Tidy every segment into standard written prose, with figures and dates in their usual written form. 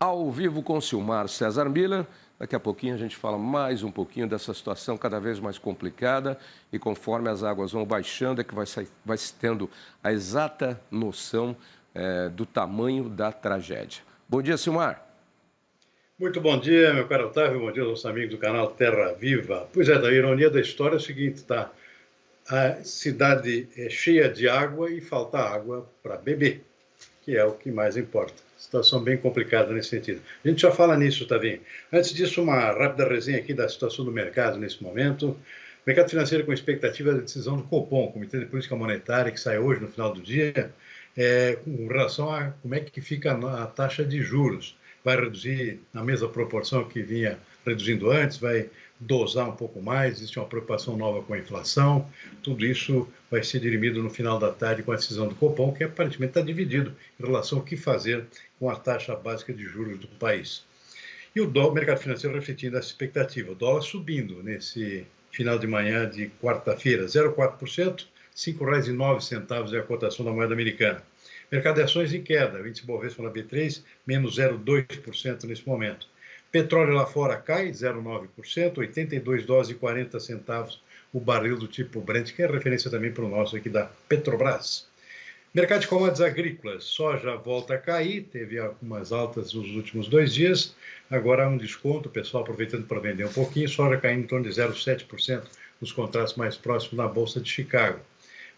ao vivo com o Silmar César Miller. Daqui a pouquinho a gente fala mais um pouquinho dessa situação cada vez mais complicada e conforme as águas vão baixando é que vai se tendo a exata noção do tamanho da tragédia. Bom dia, Silmar. Muito bom dia, meu caro Otávio, bom dia aos nossos amigos do canal Terra Viva. Pois é, a ironia da história é o seguinte, tá? A cidade é cheia de água e falta água para beber, que é o que mais importa. Situação bem complicada nesse sentido. A gente já fala nisso, Tavinho. Antes disso, uma rápida resenha aqui da situação do mercado nesse momento. O mercado financeiro com expectativa da decisão do Copom, Comitê de Política Monetária, que sai hoje no final do dia, com relação a como é que fica a taxa de juros. Vai reduzir na mesma proporção que vinha reduzindo antes, vai dosar um pouco mais, existe uma preocupação nova com a inflação, tudo isso vai ser dirimido no final da tarde com a decisão do Copom, que aparentemente está dividido em relação ao que fazer com a taxa básica de juros do país. E o mercado financeiro refletindo essa expectativa, o dólar subindo nesse final de manhã de quarta-feira, 0,4%, R$ 5,09 é a cotação da moeda americana. Mercado de ações em queda, o índice Bovespa na B3, menos 0,2% nesse momento. Petróleo lá fora cai 0,9%, 82 dólares e 40 centavos o barril do tipo Brent, que é referência também para o nosso aqui da Petrobras. Mercado de commodities agrícolas, soja volta a cair, teve algumas altas nos últimos 2 dias, agora há um desconto, o pessoal aproveitando para vender um pouquinho, soja caindo em torno de 0,7% nos contratos mais próximos na Bolsa de Chicago.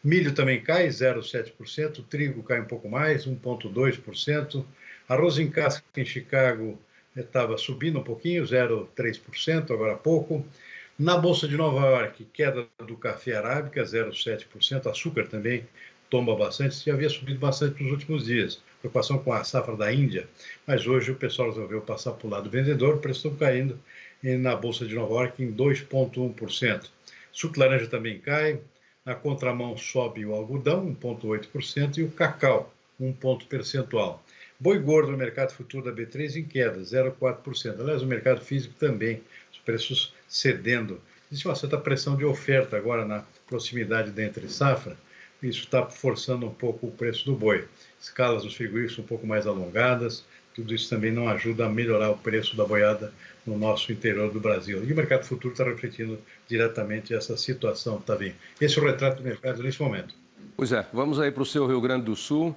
Milho também cai 0,7%, trigo cai um pouco mais, 1,2%, arroz em casca em Chicago estava subindo um pouquinho, 0,3%, agora há pouco. Na Bolsa de Nova York, queda do café arábica, 0,7%, açúcar também tomba bastante, já havia subido bastante nos últimos dias, preocupação com a safra da Índia, mas hoje o pessoal resolveu passar para o lado vendedor, o preço está caindo na Bolsa de Nova York em 2,1%. Suco de laranja também cai, na contramão sobe o algodão, 1,8%, e o cacau, 1 ponto percentual. Boi gordo no mercado futuro da B3 em queda, 0,4%. Aliás, o mercado físico também, os preços cedendo. Existe uma certa pressão de oferta agora na proximidade da entre-safra. Isso está forçando um pouco o preço do boi. Escalas dos frigoríficos um pouco mais alongadas, tudo isso também não ajuda a melhorar o preço da boiada no nosso interior do Brasil. E o mercado futuro está refletindo diretamente essa situação, Tavinho. Esse é o retrato do mercado nesse momento. Pois é, vamos aí para o seu Rio Grande do Sul.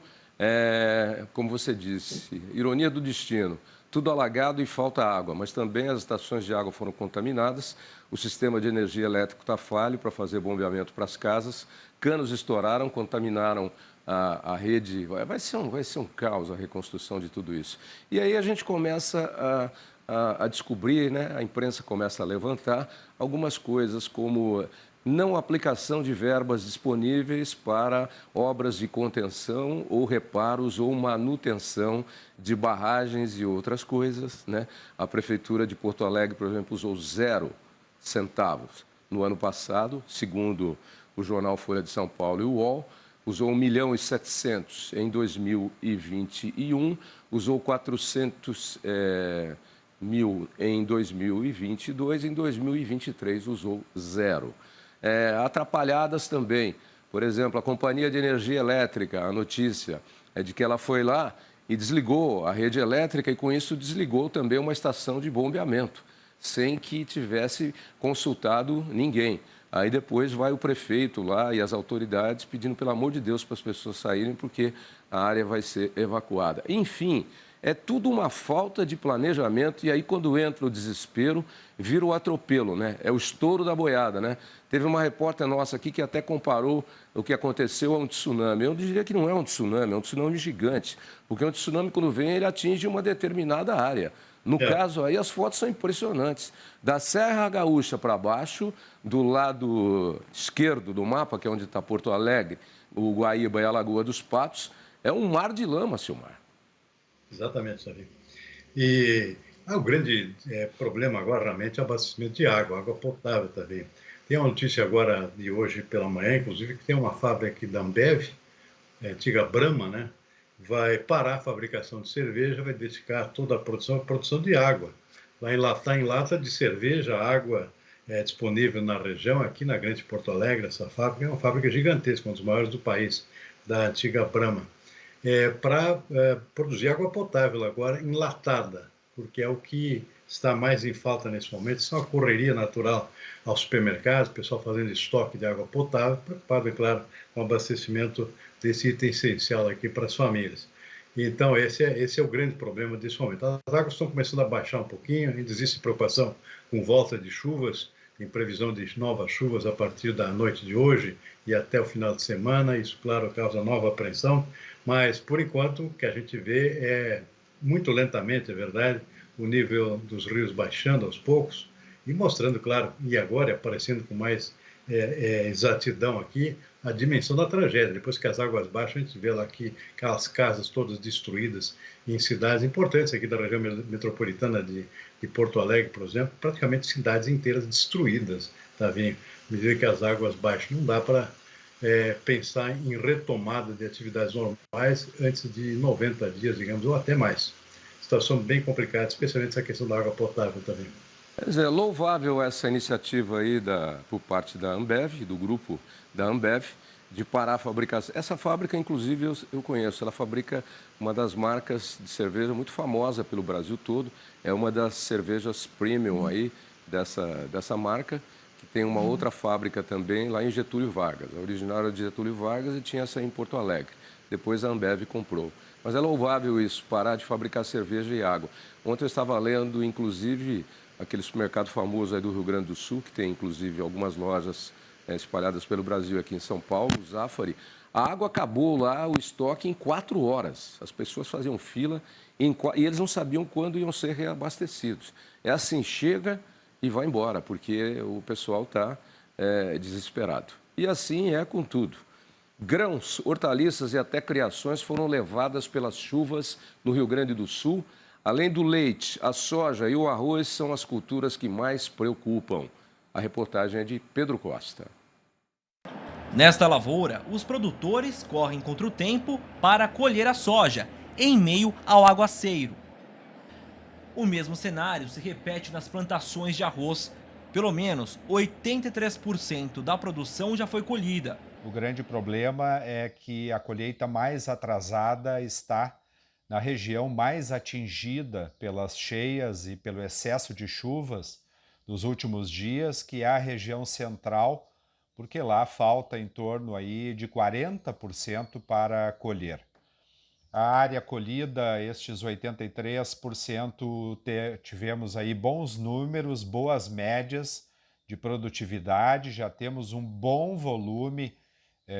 Como você disse, ironia do destino, tudo alagado e falta água, mas também as estações de água foram contaminadas, o sistema de energia elétrico está falho para fazer bombeamento para as casas, canos estouraram, contaminaram a rede, vai ser um caos a reconstrução de tudo isso. E aí a gente começa a descobrir, né, a imprensa começa a levantar algumas coisas como não aplicação de verbas disponíveis para obras de contenção ou reparos ou manutenção de barragens e outras coisas, né? A Prefeitura de Porto Alegre, por exemplo, usou 0 centavos no ano passado, segundo o jornal Folha de São Paulo e o UOL, usou 1.700.000 em 2021, usou 400 mil em 2022, em 2023 usou 0. Atrapalhadas também. Por exemplo, a Companhia de Energia Elétrica, a notícia é de que ela foi lá e desligou a rede elétrica e, com isso, desligou também uma estação de bombeamento, sem que tivesse consultado ninguém. Aí depois vai o prefeito lá e as autoridades pedindo, pelo amor de Deus, para as pessoas saírem, porque a área vai ser evacuada. Enfim, é tudo uma falta de planejamento e aí quando entra o desespero, vira o atropelo, né? É o estouro da boiada, né? Teve uma repórter nossa aqui que até comparou o que aconteceu a um tsunami. Eu diria que não é um tsunami gigante, porque um tsunami quando vem ele atinge uma determinada área. No caso aí as fotos são impressionantes. Da Serra Gaúcha para baixo, do lado esquerdo do mapa, que é onde está Porto Alegre, o Guaíba e a Lagoa dos Patos, é um mar de lama, Silmar. Exatamente, Sarinho. E o grande problema agora realmente é o abastecimento de água potável também. Tem uma notícia agora de hoje pela manhã, inclusive, que tem uma fábrica aqui da Ambev, antiga Brahma, né? Vai parar a fabricação de cerveja, vai dedicar toda a produção de água. Vai enlatar em lata de cerveja, água disponível na região, aqui na Grande Porto Alegre, essa fábrica é uma fábrica gigantesca, uma das maiores do país, da antiga Brahma. para produzir água potável agora enlatada, porque é o que está mais em falta nesse momento. Isso é uma correria natural aos supermercados, o pessoal fazendo estoque de água potável, preocupado, é claro, com o abastecimento desse item essencial aqui para as famílias. Então, esse é o grande problema desse momento. As águas estão começando a baixar um pouquinho, ainda existe preocupação com volta de chuvas, em previsão de novas chuvas a partir da noite de hoje e até o final de semana. Isso, claro, causa nova apreensão, mas, por enquanto, o que a gente vê é, muito lentamente, é verdade, o nível dos rios baixando aos poucos e mostrando, claro, e agora aparecendo com mais exatidão aqui, a dimensão da tragédia. Depois que as águas baixam, a gente vê lá aqui aquelas casas todas destruídas em cidades importantes aqui da região metropolitana de Porto Alegre, por exemplo, praticamente cidades inteiras destruídas, Tavinho, à medida que as águas baixam. Não dá para pensar em retomada de atividades normais antes de 90 dias, digamos, ou até mais. Situação bem complicada, especialmente essa questão da água potável também. Quer dizer, louvável essa iniciativa aí por parte da Ambev, do grupo da Ambev, de parar a fabricação. Essa fábrica, inclusive, eu conheço. Ela fabrica uma das marcas de cerveja muito famosa pelo Brasil todo. É uma das cervejas premium aí dessa marca, que tem uma outra fábrica também lá em Getúlio Vargas. A original era de Getúlio Vargas e tinha essa em Porto Alegre. Depois a Ambev comprou. Mas é louvável isso, parar de fabricar cerveja e água. Ontem eu estava lendo, inclusive, aquele supermercado famoso aí do Rio Grande do Sul, que tem, inclusive, algumas lojas espalhadas pelo Brasil, aqui em São Paulo, o Zafari. A água acabou lá, o estoque, em 4 horas. As pessoas faziam fila e eles não sabiam quando iam ser reabastecidos. É assim, chega e vai embora, porque o pessoal está desesperado. E assim é com tudo. Grãos, hortaliças e até criações foram levadas pelas chuvas no Rio Grande do Sul. Além do leite, a soja e o arroz são as culturas que mais preocupam. A reportagem é de Pedro Costa. Nesta lavoura, os produtores correm contra o tempo para colher a soja, em meio ao aguaceiro. O mesmo cenário se repete nas plantações de arroz. Pelo menos 83% da produção já foi colhida. O grande problema é que a colheita mais atrasada está na região mais atingida pelas cheias e pelo excesso de chuvas dos últimos dias, que é a região central, porque lá falta em torno aí de 40% para colher. A área colhida, estes 83%, tivemos aí bons números, boas médias de produtividade, já temos um bom volume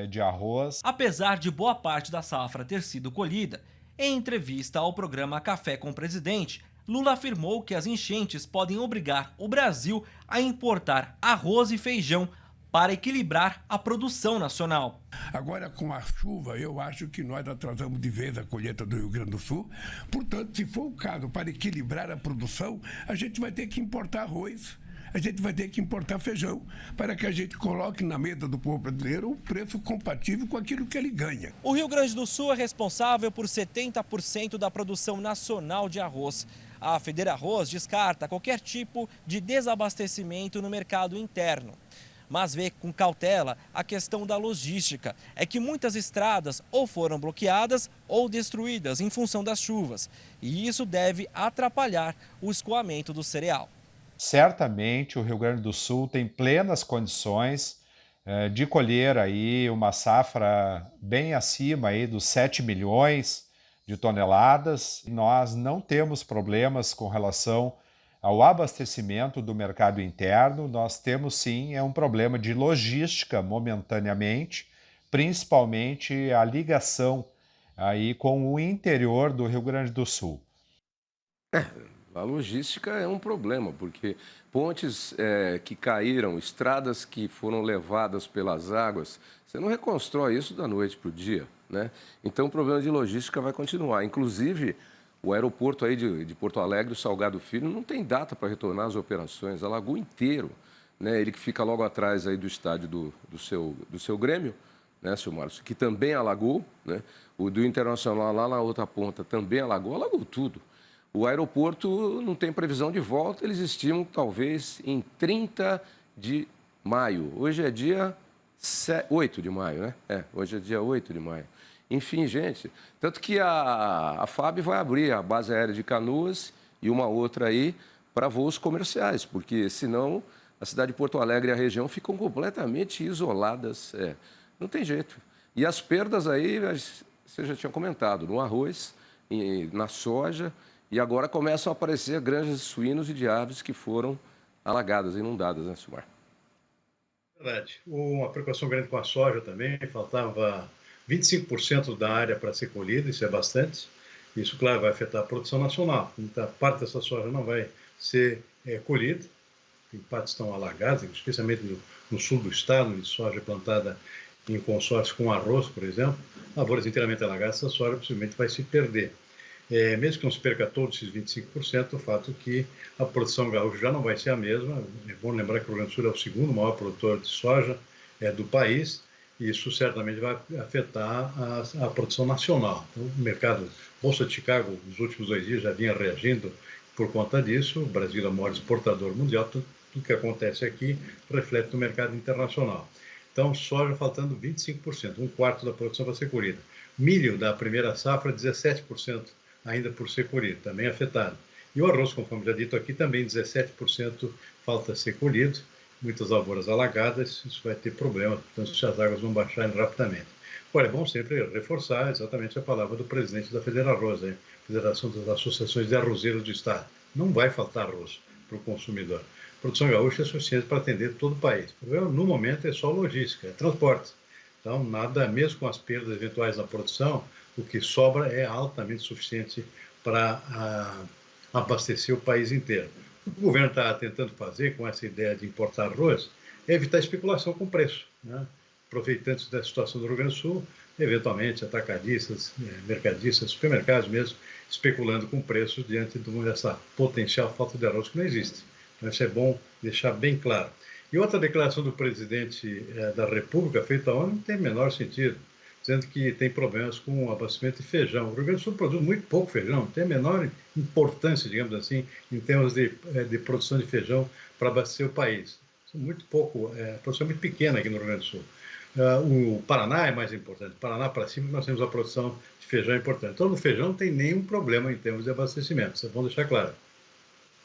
de arroz. Apesar de boa parte da safra ter sido colhida, em entrevista ao programa Café com o Presidente, Lula afirmou que as enchentes podem obrigar o Brasil a importar arroz e feijão para equilibrar a produção nacional. Agora, com a chuva, eu acho que nós atrasamos de vez a colheita do Rio Grande do Sul. Portanto, se for o caso, para equilibrar a produção, a gente vai ter que importar arroz, a gente vai ter que importar feijão, para que a gente coloque na mesa do povo brasileiro um preço compatível com aquilo que ele ganha. O Rio Grande do Sul é responsável por 70% da produção nacional de arroz. A Federarroz descarta qualquer tipo de desabastecimento no mercado interno, mas vê com cautela a questão da logística. É que muitas estradas ou foram bloqueadas ou destruídas em função das chuvas, e isso deve atrapalhar o escoamento do cereal. Certamente o Rio Grande do Sul tem plenas condições de colher aí uma safra bem acima aí dos 7 milhões de toneladas. Nós não temos problemas com relação ao abastecimento do mercado interno. Nós temos sim um problema de logística momentaneamente, principalmente a ligação aí com o interior do Rio Grande do Sul. A logística é um problema, porque pontes que caíram, estradas que foram levadas pelas águas, você não reconstrói isso da noite para o dia, né? Então o problema de logística vai continuar. Inclusive, o aeroporto aí de Porto Alegre, o Salgado Filho, não tem data para retornar às operações, alagou inteiro, né? Ele que fica logo atrás aí do estádio do seu Grêmio, né, seu Márcio, que também alagou, né? O do Internacional lá na outra ponta também alagou tudo. O aeroporto não tem previsão de volta, eles estimam talvez em 30 de maio. Hoje é dia 8 de maio, né? Hoje é dia 8 de maio. Enfim, gente, tanto que a FAB vai abrir a base aérea de Canoas e uma outra aí para voos comerciais, porque senão a cidade de Porto Alegre e a região ficam completamente isoladas. Não tem jeito. E as perdas aí, você já tinha comentado, no arroz, na soja, e agora começam a aparecer granjas de suínos e de aves que foram alagadas, inundadas, né, Silmar? Verdade. Uma preocupação grande com a soja também, faltava 25% da área para ser colhida, isso é bastante. Isso, claro, vai afetar a produção nacional. Muita parte dessa soja não vai ser colhida, em partes estão alagadas, especialmente no sul do estado, de soja plantada em consórcio com arroz, por exemplo, lavouras inteiramente alagadas, essa soja possivelmente vai se perder. Mesmo que não se perca todos esses 25%, o fato é que a produção gaúcha já não vai ser a mesma. É bom lembrar que o Rio Grande do Sul é o segundo maior produtor de soja do país, e isso certamente vai afetar a produção nacional. Então, o mercado, Bolsa de Chicago, nos últimos 2 dias já vinha reagindo por conta disso. O Brasil é o maior exportador mundial, tudo que acontece aqui reflete no mercado internacional. Então, soja faltando 25%, um quarto da produção para ser colhida. Milho da primeira safra, 17% ainda por ser colhido, também afetado. E o arroz, conforme já dito aqui, também 17% falta ser colhido, muitas lavouras alagadas, isso vai ter problema, portanto, se as águas vão baixar rapidamente. Agora, é bom sempre reforçar exatamente a palavra do presidente da Federarroz, Federação das Associações de Arrozeiros do Estado. Não vai faltar arroz para o consumidor. A produção gaúcha é suficiente para atender todo o país. O problema, no momento, é só logística, é transporte. Então, nada, mesmo com as perdas eventuais na produção, o que sobra é altamente suficiente para abastecer o país inteiro. O que o governo está tentando fazer com essa ideia de importar arroz é evitar especulação com preço, né? Aproveitando-se da situação do Rio Grande do Sul, eventualmente atacadistas, mercadistas, supermercados mesmo, especulando com preços diante dessa potencial falta de arroz que não existe. Então, isso é bom deixar bem claro. E outra declaração do presidente da República, feita ontem, não tem o menor sentido, dizendo que tem problemas com o abastecimento de feijão. O Rio Grande do Sul produz muito pouco feijão, não tem a menor importância, digamos assim, em termos de produção de feijão para abastecer o país. Muito pouco, a produção é muito pequena aqui no Rio Grande do Sul. O Paraná é mais importante. Paraná para cima nós temos a produção de feijão importante. Então, no feijão não tem nenhum problema em termos de abastecimento, isso é bom deixar claro.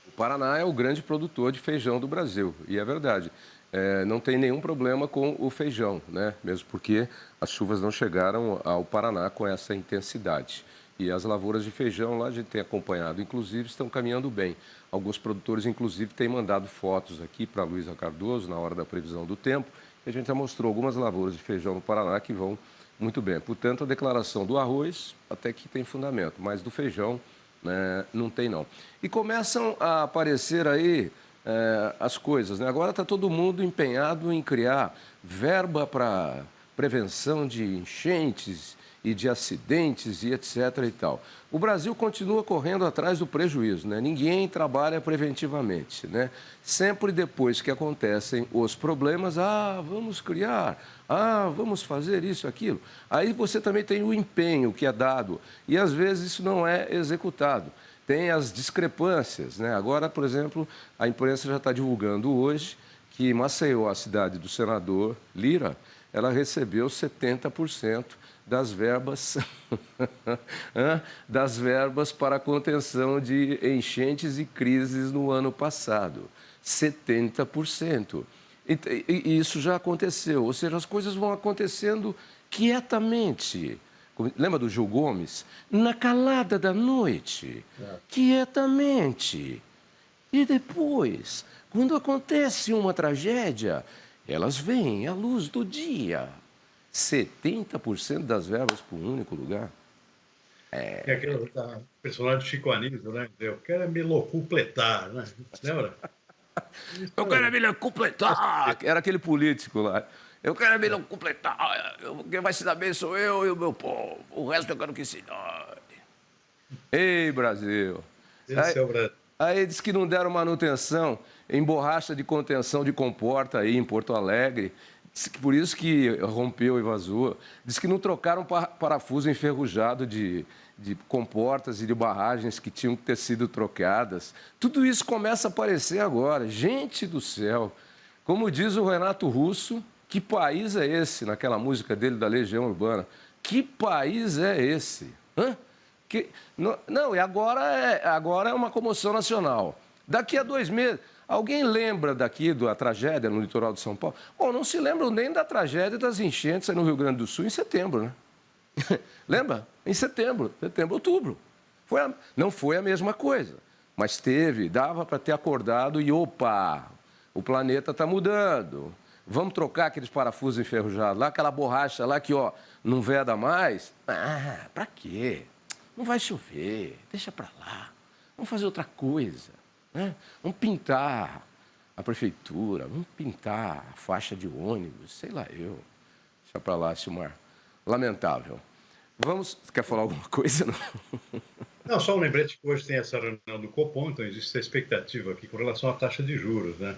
O Paraná é o grande produtor de feijão do Brasil, e é verdade. Não tem nenhum problema com o feijão, né? Mesmo porque as chuvas não chegaram ao Paraná com essa intensidade. E as lavouras de feijão lá, a gente tem acompanhado, inclusive, estão caminhando bem. Alguns produtores, inclusive, têm mandado fotos aqui para a Luísa Cardoso, na hora da previsão do tempo, e a gente já mostrou algumas lavouras de feijão no Paraná que vão muito bem. Portanto, a declaração do arroz até que tem fundamento, mas do feijão não tem não. E começam a aparecer aí as coisas, né? Agora está todo mundo empenhado em criar verba para prevenção de enchentes e de acidentes e etc. e tal. O Brasil continua correndo atrás do prejuízo, né? Ninguém trabalha preventivamente, né? Sempre depois que acontecem os problemas, vamos criar, vamos fazer isso, aquilo. Aí você também tem o empenho que é dado e às vezes isso não é executado. Tem as discrepâncias, né? Agora, por exemplo, a imprensa já está divulgando hoje que Maceió, a cidade do senador Lira, ela recebeu 70% das verbas, das verbas para a contenção de enchentes e crises no ano passado. 70%. E isso já aconteceu, ou seja, as coisas vão acontecendo quietamente. Lembra do Gil Gomes? Na calada da noite, quietamente. E depois, quando acontece uma tragédia, elas vêm à luz do dia. 70% das verbas para um único lugar. É aquele personagem do Chico Anísio, né? Eu quero me locupletar, né? Lembra? Eu quero me locupletar. Era aquele político lá. Eu quero me completar. Quem vai se dar bem sou eu e o meu povo. O resto eu quero que se dane. Ei, Brasil. Esse é o Brasil. Aí diz que não deram manutenção em borracha de contenção de comporta aí em Porto Alegre. Por isso que rompeu e vazou. Diz que não trocaram parafuso enferrujado de comportas e de barragens que tinham que ter sido trocadas. Tudo isso começa a aparecer agora. Gente do céu. Como diz o Renato Russo, que país é esse, naquela música dele da Legião Urbana? Que país é esse? Hã? Não, e agora é uma comoção nacional. Daqui a 2 meses, alguém lembra da tragédia no litoral de São Paulo? Bom, não se lembram nem da tragédia das enchentes aí no Rio Grande do Sul em setembro, né? Lembra? Em setembro, outubro. Não foi a mesma coisa, mas dava para ter acordado e, opa, o planeta está mudando. Vamos trocar aqueles parafusos enferrujados lá, aquela borracha lá que, ó, não veda mais. Ah, para quê? Não vai chover, deixa para lá. Vamos fazer outra coisa, né? Vamos pintar a prefeitura, vamos pintar a faixa de ônibus, sei lá eu. Deixa para lá, Silmar. Lamentável. Quer falar alguma coisa? Não, só um lembrete que hoje tem essa reunião do Copom, então existe essa expectativa aqui com relação à taxa de juros, né?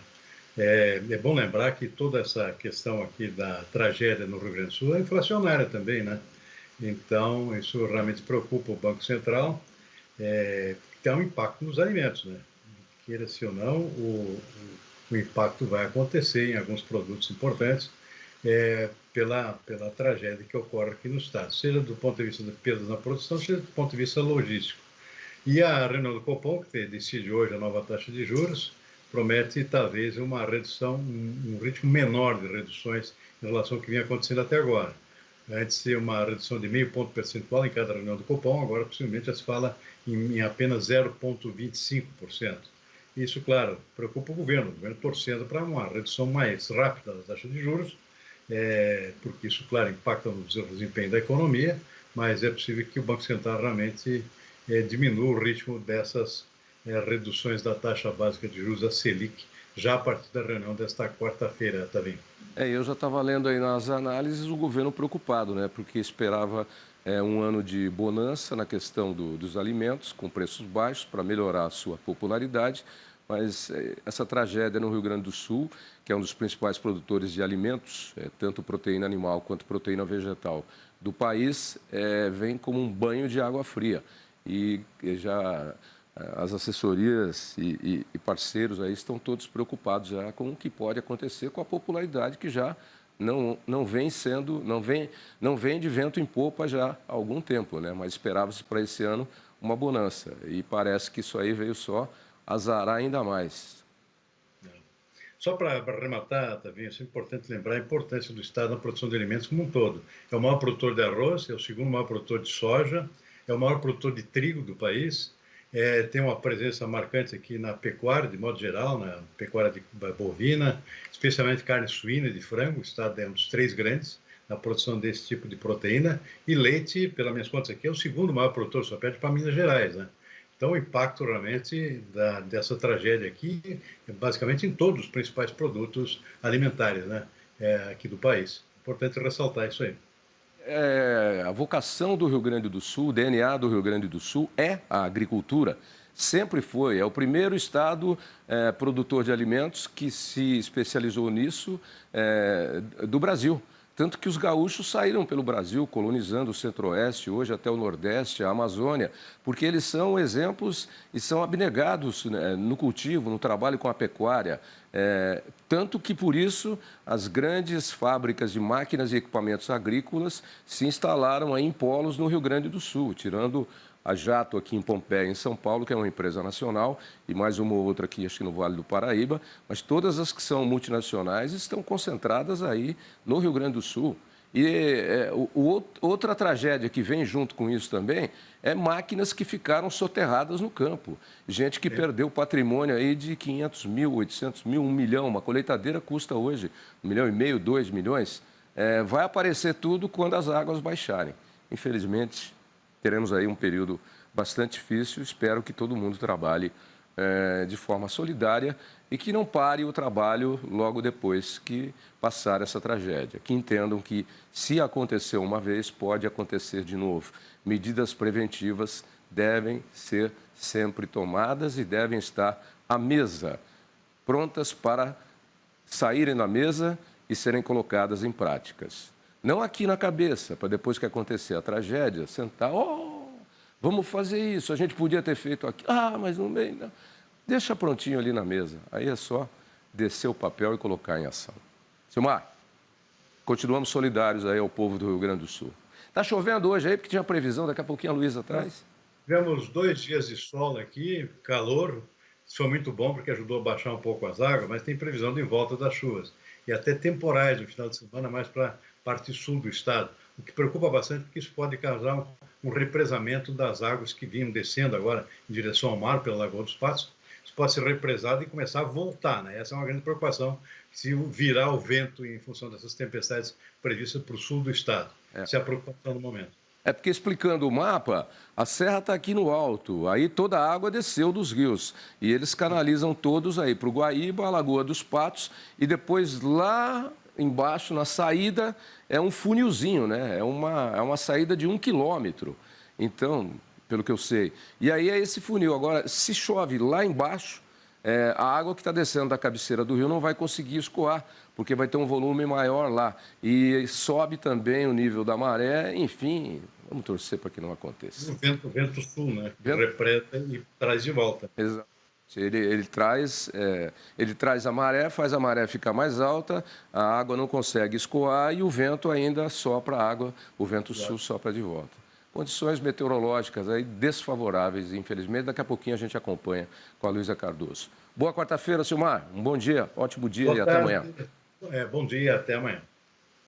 É bom lembrar que toda essa questão aqui da tragédia no Rio Grande do Sul é inflacionária também, né? Então, isso realmente preocupa o Banco Central, tem um impacto nos alimentos, né? Queira-se ou não, o impacto vai acontecer em alguns produtos importantes pela tragédia que ocorre aqui no estado, seja do ponto de vista de perdas na produção, seja do ponto de vista logístico. E a reunião do Copom, que decide hoje a nova taxa de juros, promete talvez uma redução, um ritmo menor de reduções em relação ao que vinha acontecendo até agora. Antes de uma redução de 0,5 ponto percentual em cada reunião do Copom, agora possivelmente já se fala em apenas 0,25%. Isso, claro, preocupa o governo torcendo para uma redução mais rápida da taxa de juros, porque isso, claro, impacta no desempenho da economia, mas é possível que o Banco Central realmente diminua o ritmo dessas reduções da taxa básica de juros, a Selic, já a partir da reunião desta quarta-feira, Tavim. Eu já estava lendo aí nas análises o governo preocupado, né? Porque esperava um ano de bonança na questão dos alimentos, com preços baixos, para melhorar a sua popularidade, mas essa tragédia no Rio Grande do Sul, que é um dos principais produtores de alimentos, tanto proteína animal quanto proteína vegetal do país, vem como um banho de água fria. E já as assessorias e parceiros aí estão todos preocupados já com o que pode acontecer com a popularidade que já não vem de vento em popa já há algum tempo, né? Mas esperava-se para esse ano uma bonança e parece que isso aí veio só azarar ainda mais. Só para arrematar, Tavinho, é importante lembrar a importância do Estado na produção de alimentos como um todo. É o maior produtor de arroz, é o segundo maior produtor de soja, é o maior produtor de trigo do país, tem uma presença marcante aqui na pecuária, de modo geral, na pecuária bovina, especialmente carne suína e de frango. O Estado é um dos 3 grandes na produção desse tipo de proteína, e leite, pelas minhas contas aqui, é o segundo maior produtor, só perde para Minas Gerais, né? Então, o impacto realmente dessa tragédia aqui é basicamente em todos os principais produtos alimentares, né, aqui do país. Importante ressaltar isso aí. A vocação do Rio Grande do Sul, o DNA do Rio Grande do Sul é a agricultura. Sempre foi. É o primeiro estado produtor de alimentos que se especializou nisso do Brasil. Tanto que os gaúchos saíram pelo Brasil, colonizando o Centro-Oeste, hoje até o Nordeste, a Amazônia, porque eles são exemplos e são abnegados, né, no cultivo, no trabalho com a pecuária. Tanto que, por isso, as grandes fábricas de máquinas e equipamentos agrícolas se instalaram aí em polos no Rio Grande do Sul, tirando a Jato aqui em Pompeia, em São Paulo, que é uma empresa nacional, e mais uma ou outra aqui, acho que no Vale do Paraíba, mas todas as que são multinacionais estão concentradas aí no Rio Grande do Sul. E outra tragédia que vem junto com isso também é máquinas que ficaram soterradas no campo. Gente que perdeu patrimônio aí de 500 mil, 800 mil, 1 milhão. Uma colheitadeira custa hoje 1,5 milhão, 2 milhões. Vai aparecer tudo quando as águas baixarem. Infelizmente, teremos aí um período bastante difícil. Espero que todo mundo trabalhe de forma solidária e que não pare o trabalho logo depois que passar essa tragédia. Que entendam que, se aconteceu uma vez, pode acontecer de novo. Medidas preventivas devem ser sempre tomadas e devem estar à mesa, prontas para saírem da mesa e serem colocadas em práticas. Não aqui na cabeça, para depois que acontecer a tragédia, sentar, vamos fazer isso, a gente podia ter feito aqui, mas no meio, não. Deixa prontinho ali na mesa, aí é só descer o papel e colocar em ação. Silmar, continuamos solidários aí ao povo do Rio Grande do Sul. Está chovendo hoje aí, porque tinha previsão, daqui a pouquinho a Luísa traz. Tivemos 2 dias de sol aqui, calor, isso foi muito bom porque ajudou a baixar um pouco as águas, mas tem previsão de volta das chuvas. E até temporais no final de semana, mais para a parte sul do estado. O que preocupa bastante porque isso pode causar um represamento das águas que vinham descendo agora em direção ao mar pela Lagoa dos Patos. Isso pode ser represado e começar a voltar, né? Essa é uma grande preocupação, se virar o vento em função dessas tempestades previstas para o sul do estado. Essa é a preocupação no momento. É porque, explicando o mapa, a serra está aqui no alto, aí toda a água desceu dos rios. E eles canalizam todos aí para o Guaíba, a Lagoa dos Patos, e depois lá embaixo, na saída, é um funilzinho, né? É uma saída de 1 quilômetro. Então, pelo que eu sei. E aí é esse funil. Agora, se chove lá embaixo, a água que está descendo da cabeceira do rio não vai conseguir escoar, porque vai ter um volume maior lá. E sobe também o nível da maré, enfim, vamos torcer para que não aconteça. O vento sul, né? Represa e traz de volta. Exato. Ele traz a maré, faz a maré ficar mais alta, a água não consegue escoar e o vento ainda sopra a água, o vento sul sopra de volta. Condições meteorológicas aí desfavoráveis, infelizmente. Daqui a pouquinho a gente acompanha com a Luísa Cardoso. Boa quarta-feira, Silmar. Um bom dia, ótimo dia e até amanhã. Bom dia, até amanhã.